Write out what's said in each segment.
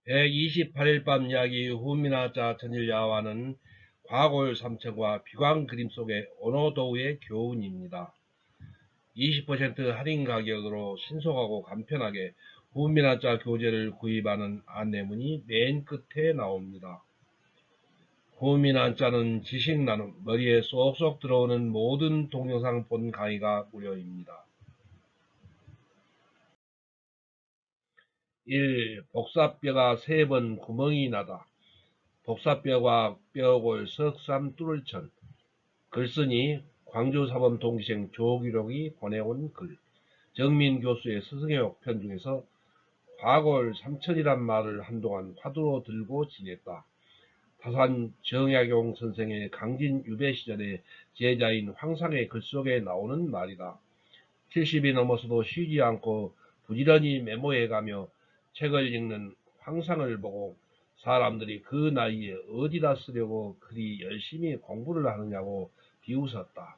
128일 밤 이야기 후미나자 천일야화는 과골 삼천과 비광 그림 속의 오노도우의 교훈입니다. 20% 할인 가격으로 신속하고 간편하게 후미나자 교재를 구입하는 안내문이 맨 끝에 나옵니다. 후미나자는 지식 나눔, 머리에 쏙쏙 들어오는 모든 동영상 본 강의가 무료입니다. 1. 복사뼈가 3번 구멍이 나다. 복사뼈와 뼈골 석삼 뚫을천. 글쓰니 광주사범 동기생 조기록이 보내온 글. 정민 교수의 스승의 편 중에서 과골 삼천이란 말을 한동안 화두로 들고 지냈다. 다산 정약용 선생의 강진 유배 시절의 제자인 황상의 글 속에 나오는 말이다. 70이 넘어서도 쉬지 않고 부지런히 메모해가며 책을 읽는 황상을 보고 사람들이 그 나이에 어디다 쓰려고 그리 열심히 공부를 하느냐고 비웃었다.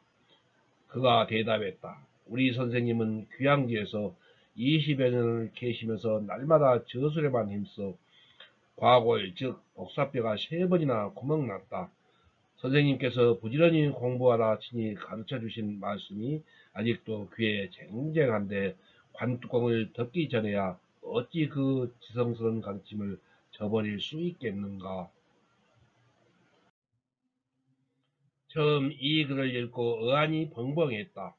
그가 대답했다. 우리 선생님은 귀향지에서 20여 년을 계시면서 날마다 저술에만 힘써 과골 즉 복사뼈가 3번이나 구멍났다. 선생님께서 부지런히 공부하라 치니 가르쳐 주신 말씀이 아직도 귀에 쟁쟁한데 관뚜껑을 덮기 전에야 어찌 그 지성스러운 가르침을 저버릴 수 있겠는가. 처음 이 글을 읽고 어안이 벙벙했다.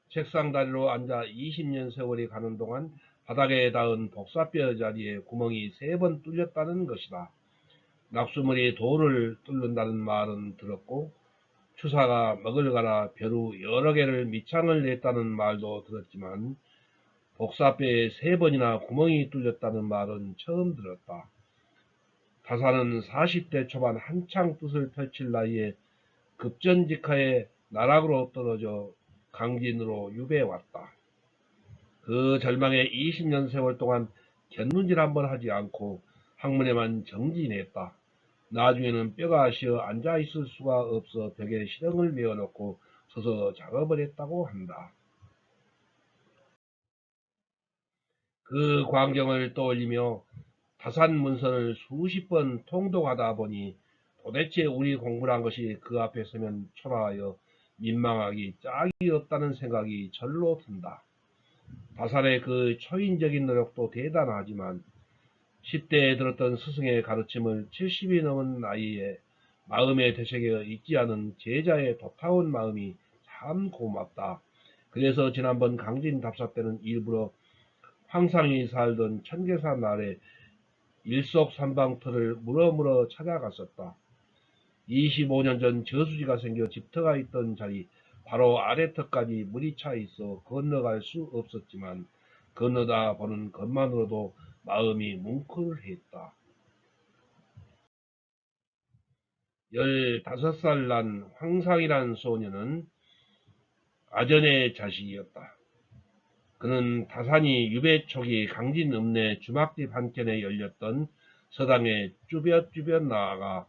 책상 다리로 앉아 20년 세월이 가는 동안 바닥에 닿은 복사뼈 자리에 구멍이 3번 뚫렸다는 것이다. 낙수물이 돌을 뚫는다는 말은 들었고 추사가 먹을 가라 벼루 여러 개를 밑창을 냈다는 말도 들었지만 복사뼈에 3번이나 구멍이 뚫렸다는 말은 처음 들었다. 다사는 40대 초반 한창 뜻을 펼칠 나이에 급전직하에 나락으로 떨어져 강진으로 유배해왔다. 그 절망에 20년 세월 동안 곁눈질 한번 하지 않고 학문에만 정진했다. 나중에는 뼈가 시어 앉아있을 수가 없어 벽에 실형을 메어놓고 서서 작업을 했다고 한다. 그 광경을 떠올리며 다산 문선을 수십 번 통독하다 보니 도대체 우리 공부란 것이 그 앞에 서면 초라하여 민망하기 짝이 없다는 생각이 절로 든다. 다산의 그 초인적인 노력도 대단하지만 10대에 들었던 스승의 가르침을 70이 넘은 나이에 마음에 되새겨 잊지 않은 제자의 도타운 마음이 참 고맙다. 그래서 지난번 강진 답사 때는 일부러 황상이 살던 청계산 아래 일속삼방터를 물어물어 찾아갔었다. 25년 전 저수지가 생겨 집터가 있던 자리 바로 아래터까지 물이 차 있어 건너갈 수 없었지만 건너다 보는 것만으로도 마음이 뭉클했다. 15살 난 황상이란 소년은 아전의 자식이었다. 그는 다산이 유배 초기 강진 읍내 주막집 한켠에 열렸던 서당에 쭈뼛쭈뼛 나아가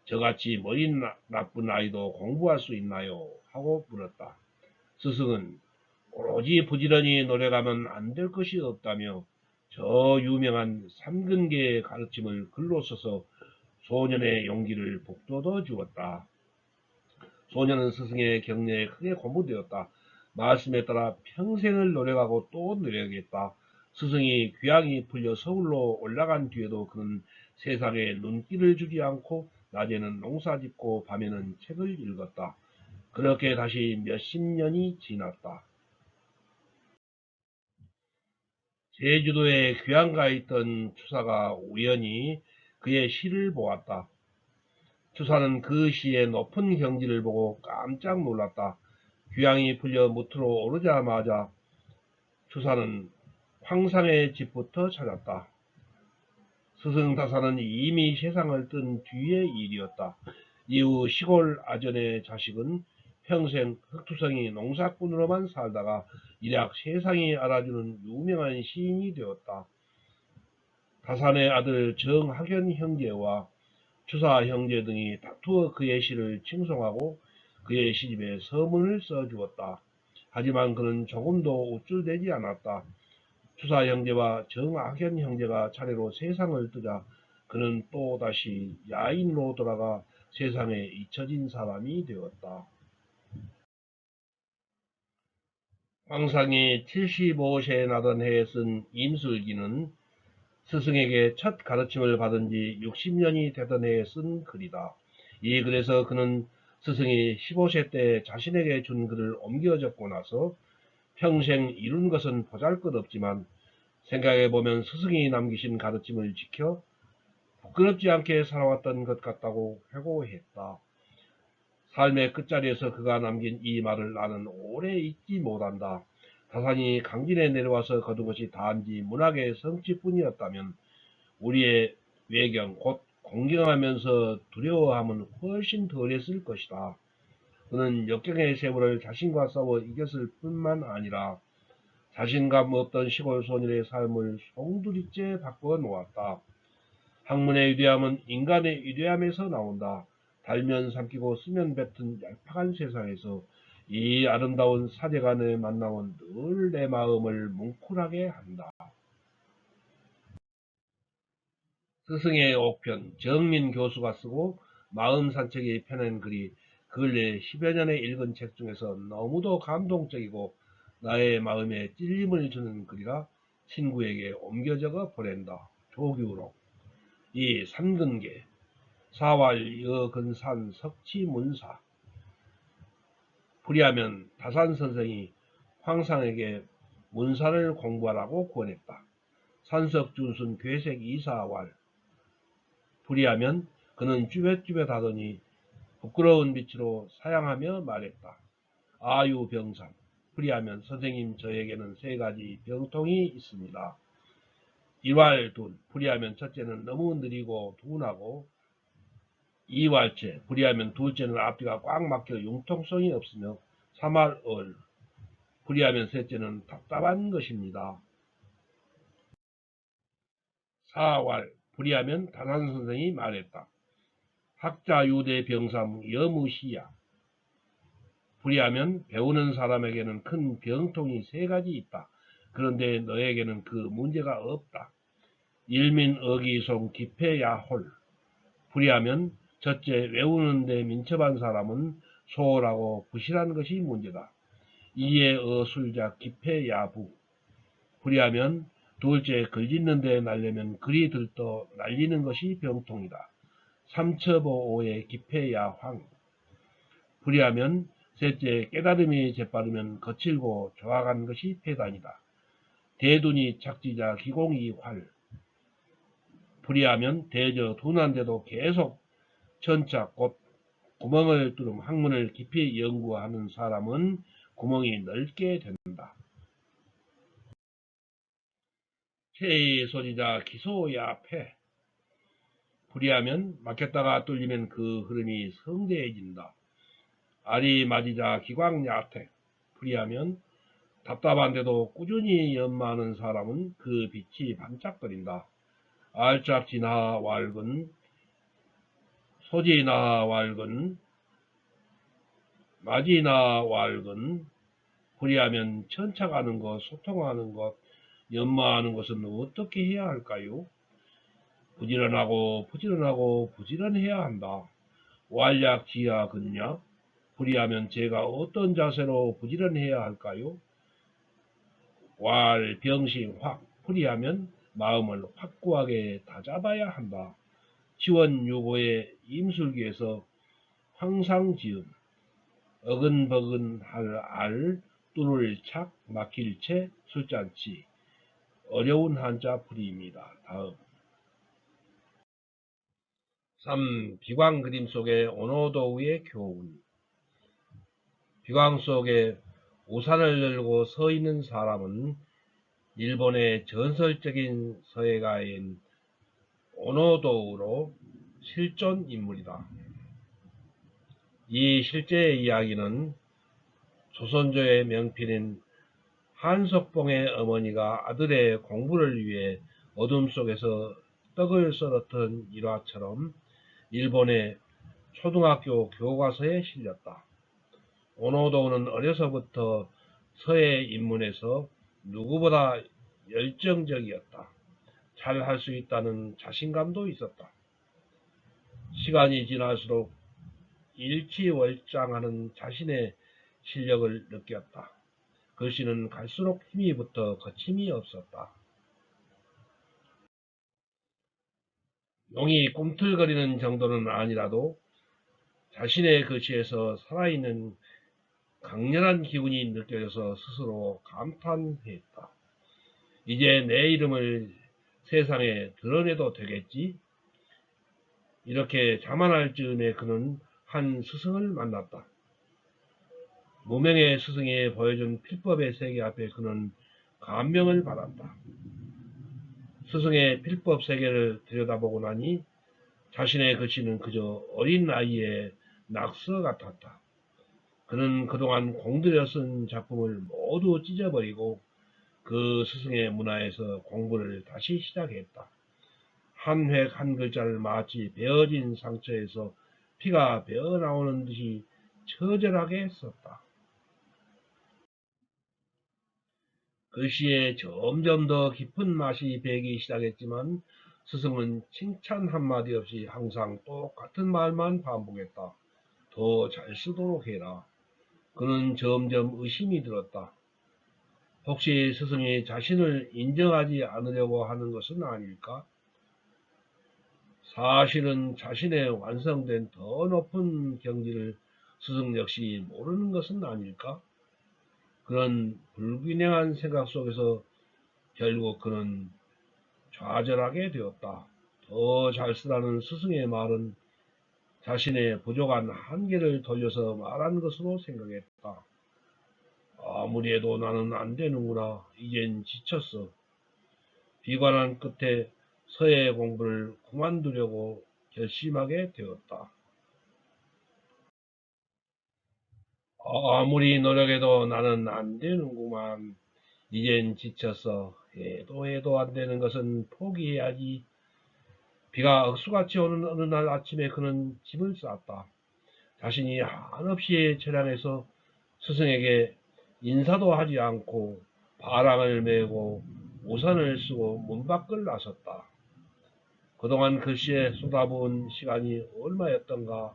저같이 머리 나쁜 아이도 공부할 수 있나요? 하고 물었다. 스승은 오로지 부지런히 노력하면 안 될 것이 없다며 저 유명한 삼근계의 가르침을 글로 써서 소년의 용기를 북돋워 주었다. 소년은 스승의 격려에 크게 고무되었다. 말씀에 따라 평생을 노력하고 또 노력했다. 스승이 귀향이 풀려 서울로 올라간 뒤에도 그는 세상에 눈길을 주지 않고 낮에는 농사짓고 밤에는 책을 읽었다. 그렇게 다시 몇십 년이 지났다. 제주도에 귀향가 있던 추사가 우연히 그의 시를 보았다. 추사는 그 시의 높은 경지를 보고 깜짝 놀랐다. 귀향이 풀려 무트로 오르자마자 추사는 황상의 집부터 찾았다. 스승다사는 이미 세상을 뜬 뒤의 일이었다. 이후 시골 아전의 자식은 평생 흑투성이 농사꾼으로만 살다가 일약 세상이 알아주는 유명한 시인이 되었다. 다산의 아들 정학연 형제와 추사 형제 등이 다투어 그의 시를 칭송하고 그의 시집에 서문을 써주었다. 하지만 그는 조금도 우쭐대지 않았다. 주사 형제와 정학연 형제가 차례로 세상을 뜨자 그는 또다시 야인으로 돌아가 세상에 잊혀진 사람이 되었다. 황상이 75세 나던 해에 쓴 임술기는 스승에게 첫 가르침을 받은 지 60년이 되던 해에 쓴 글이다. 이 글에서 그는 스승이 15세 때 자신에게 준 글을 옮겨 적고 나서 평생 이룬 것은 보잘것없지만 생각해보면 스승이 남기신 가르침을 지켜 부끄럽지 않게 살아왔던 것 같다고 회고했다. 삶의 끝자리에서 그가 남긴 이 말을 나는 오래 잊지 못한다. 다산이 강진에 내려와서 거둔 것이 단지 문학의 성취뿐이었다면 우리의 외경, 곧 공경하면서 두려워함은 훨씬 덜했을 것이다. 그는 역경의 세월을 자신과 싸워 이겼을 뿐만 아니라 자신감 없던 시골 소년의 삶을 송두리째 바꿔 놓았다. 학문의 위대함은 인간의 위대함에서 나온다. 달면 삼키고 쓰면 뱉은 얄팍한 세상에서 이 아름다운 사제간의 만남은 늘 내 마음을 뭉클하게 한다. 스승의 옥편, 정민 교수가 쓰고 마음 산책에 펴낸 글이 근래 10여 년에 읽은 책 중에서 너무도 감동적이고 나의 마음에 찔림을 주는 글이라 친구에게 옮겨 적어 보낸다. 조규록. 이 삼근계, 사왈 여근산 석치문사. 불이하면 다산 선생이 황상에게 문사를 공부하라고 권했다. 산석준순 괴색 이사왈. 불이하면 그는 쭈뼛쭈뼛 하더니 부끄러운 빛으로 사양하며 말했다. 아유병삼. 불이하면 선생님 저에게는 세 가지 병통이 있습니다. 일왈둔. 불이하면 첫째는 너무 느리고 둔하고, 이왈체. 불이하면 둘째는 앞뒤가 꽉 막혀 융통성이 없으며, 삼할얼. 불이하면 셋째는 답답한 것입니다. 사왈. 불이하면 다산 선생이 말했다. 학자유대 병삼 여무시야. 불이하면 배우는 사람에게는 큰 병통이 세 가지 있다. 그런데 너에게는 그 문제가 없다. 일민어기송 기폐야홀. 불이하면 첫째 외우는데 민첩한 사람은 소홀하고 부실한 것이 문제다. 이에 어술자 기폐야부. 불이하면 둘째 글짓는데 날려면 글이 들떠 날리는 것이 병통이다. 삼처보오의 기폐야황. 불이하면 셋째 깨달음이 재빠르면 거칠고 조악한 것이 폐단이다. 대둔이 착지자 기공이활. 불이하면 대저 둔한데도 계속 천착 곧 구멍을 뚫음 학문을 깊이 연구하는 사람은 구멍이 넓게 된다. 체의 소지자 기소야패. 불이하면 막혔다가 뚫리면 그 흐름이 성대해진다. 알이 맞이자 기광야택. 불이하면 답답한데도 꾸준히 연마하는 사람은 그 빛이 반짝거린다. 알짝지나 왈근, 소지나 왈근, 맞이나 왈근. 불이하면 천착하는 것, 소통하는 것, 연마하는 것은 어떻게 해야 할까요? 부지런하고 부지런하고 부지런해야 한다. 왈약지야 근냐? 불이하면 제가 어떤 자세로 부지런해야 할까요? 왈 병신 확. 불이하면 마음을 확고하게 다잡아야 한다. 지원유고의 임술기에서 황상지음, 어근버근할 알, 뚫을 착, 막힐 채, 술잔치. 어려운 한자 풀이입니다. 다음. 3. 비광 그림 속의 오노도우의 교훈. 비광 속에 우산을 열고 서 있는 사람은 일본의 전설적인 서예가인 오노도우로 실존 인물이다. 이 실제 이야기는 조선조의 명필인 한석봉의 어머니가 아들의 공부를 위해 어둠 속에서 떡을 썰었던 일화처럼 일본의 초등학교 교과서에 실렸다. 오노도우는 어려서부터 서예 입문에서 누구보다 열정적이었다. 잘할 수 있다는 자신감도 있었다. 시간이 지날수록 일취월장하는 자신의 실력을 느꼈다. 글씨는 갈수록 힘이 붙어 거침이 없었다. 용이 꿈틀거리는 정도는 아니라도 자신의 글씨에서 살아있는 강렬한 기운이 느껴져서 스스로 감탄했다. 이제 내 이름을 세상에 드러내도 되겠지? 이렇게 자만할 즈음에 그는 한 스승을 만났다. 무명의 스승이 보여준 필법의 세계 앞에 그는 감명을 받았다. 스승의 필법 세계를 들여다보고 나니 자신의 글씨는 그저 어린 아이의 낙서 같았다. 그는 그동안 공들여 쓴 작품을 모두 찢어버리고 그 스승의 문화에서 공부를 다시 시작했다. 한 획 한 글자를 마치 베어진 상처에서 피가 배어나오는 듯이 처절하게 썼다. 글씨에 점점 더 깊은 맛이 배기 시작했지만 스승은 칭찬 한마디 없이 항상 똑같은 말만 반복했다. 더 잘 쓰도록 해라. 그는 점점 의심이 들었다. 혹시 스승이 자신을 인정하지 않으려고 하는 것은 아닐까? 사실은 자신의 완성된 더 높은 경지를 스승 역시 모르는 것은 아닐까? 그런 불균형한 생각 속에서 결국 그는 좌절하게 되었다. 더 잘 쓰라는 스승의 말은 자신의 부족한 한계를 돌려서 말한 것으로 생각했다. 아무리 해도 나는 안 되는구나. 이젠 지쳤어. 비관한 끝에 서예 공부를 그만두려고 결심하게 되었다. 아무리 노력해도 나는 안 되는구만. 이젠 지쳤어. 해도 안 되는 것은 포기해야지. 비가 억수같이 오는 어느 날 아침에 그는 짐을 쌌다. 자신이 한없이 처량해서 스승에게 인사도 하지 않고 바람을 메고 우산을 쓰고 문 밖을 나섰다. 그동안 글씨에 쏟아부은 시간이 얼마였던가.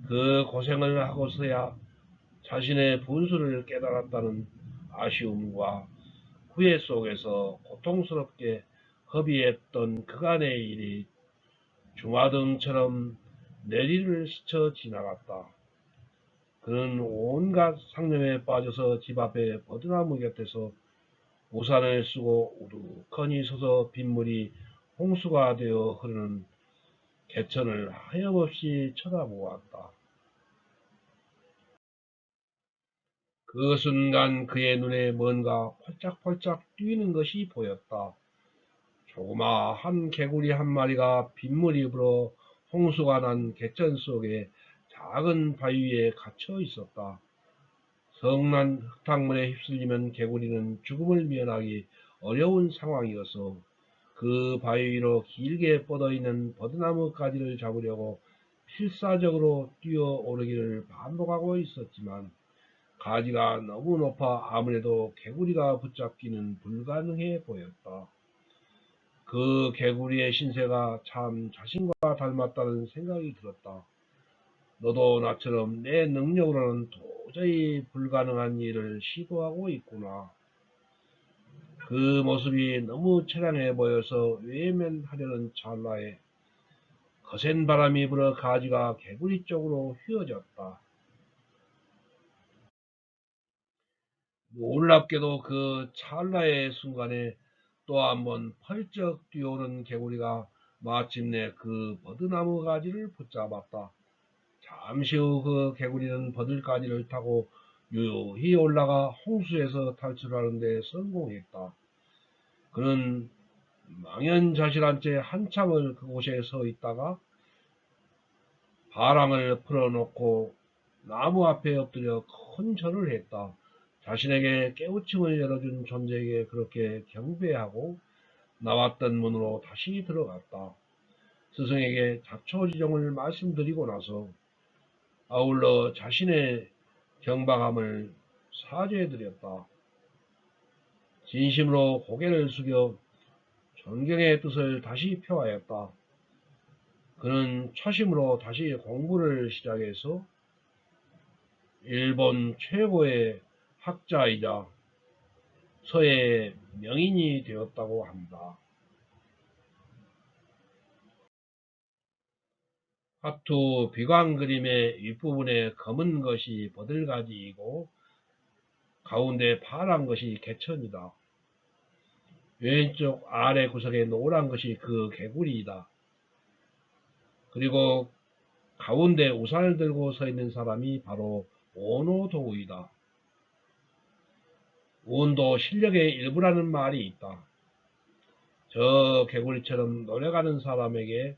그 고생을 하고서야 자신의 분수를 깨달았다는 아쉬움과 후회 속에서 고통스럽게 허비했던 그간의 일이 주마등처럼 내리를 스쳐 지나갔다. 그는 온갖 상념에 빠져서 집 앞에 버드나무 곁에서 우산을 쓰고 우두커니 서서 빗물이 홍수가 되어 흐르는 개천을 하염없이 쳐다보았다. 그 순간 그의 눈에 뭔가 펄짝펄짝 뛰는 것이 보였다. 조그마한 개구리 한 마리가 빗물이 불어 홍수가 난 개천 속에 작은 바위 위에 갇혀 있었다. 성난 흙탕물에 휩쓸리면 개구리는 죽음을 면하기 어려운 상황이어서 그 바위 위로 길게 뻗어있는 버드나무 가지를 잡으려고 필사적으로 뛰어오르기를 반복하고 있었지만 가지가 너무 높아 아무래도 개구리가 붙잡기는 불가능해 보였다. 그 개구리의 신세가 참 자신과 닮았다는 생각이 들었다. 너도 나처럼 내 능력으로는 도저히 불가능한 일을 시도하고 있구나. 그 모습이 너무 처량해 보여서 외면하려는 찰나에 거센 바람이 불어 가지가 개구리 쪽으로 휘어졌다. 놀랍게도 그 찰나의 순간에 또 한 번 펄쩍 뛰어오는 개구리가 마침내 그 버드나무 가지를 붙잡았다. 잠시 후 그 개구리는 버들가지를 타고 유유히 올라가 홍수에서 탈출하는 데 성공했다. 그는 망연자실한 채 한참을 그곳에 서 있다가 바람을 풀어놓고 나무 앞에 엎드려 큰 절을 했다. 자신에게 깨우침을 열어준 존재에게 그렇게 경배하고 나왔던 문으로 다시 들어갔다. 스승에게 자초지종을 말씀드리고 나서 아울러 자신의 경박함을 사죄해드렸다. 진심으로 고개를 숙여 존경의 뜻을 다시 표하였다. 그는 초심으로 다시 공부를 시작해서 일본 최고의 학자이자 서예 명인이 되었다고 합니다. 화투 비광 그림의 윗부분에 검은 것이 버들가지이고 가운데 파란 것이 개천이다. 왼쪽 아래 구석에 노란 것이 그 개구리이다. 그리고 가운데 우산을 들고 서 있는 사람이 바로 오노도우이다. 운도 실력의 일부라는 말이 있다. 저 개구리처럼 노력하는 사람에게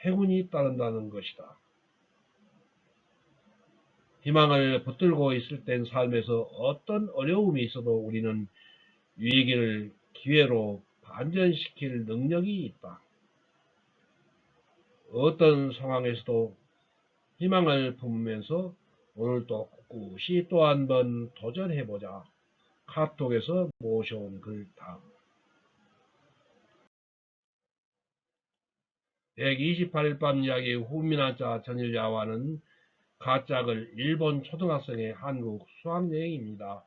행운이 따른다는 것이다. 희망을 붙들고 있을 땐 삶에서 어떤 어려움이 있어도 우리는 위기를 기회로 반전시킬 능력이 있다. 어떤 상황에서도 희망을 품으면서 오늘도 꿋꿋이 또 한 번 도전해보자. 카톡에서 모셔온 글 다음 128일 밤 이야기 후미나자 전일야와는 가짝을 일본 초등학생의 한국 수학여행입니다.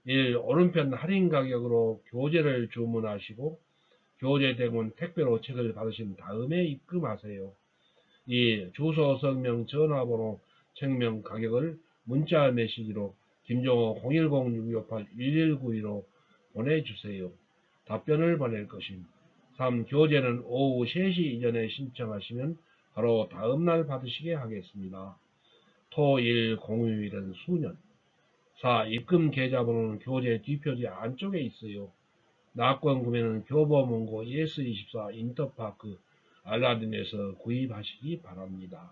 1. 오른편 할인 가격으로 교재를 주문하시고 교재대문 택배로 책을 받으신 다음에 입금하세요. 2. 주소, 성명, 전화번호, 책명 가격을 문자 메시지로 김종호 010-628-1192로 보내주세요. 답변을 보낼 것입니다. 3. 교재는 오후 3시 이전에 신청하시면 바로 다음날 받으시게 하겠습니다. 토, 일, 공휴일은 수년. 4. 입금 계좌번호는 교재 뒷표지 안쪽에 있어요. 낙권 구매는 교보문고 ES24 인터파크 알라딘에서 구입하시기 바랍니다.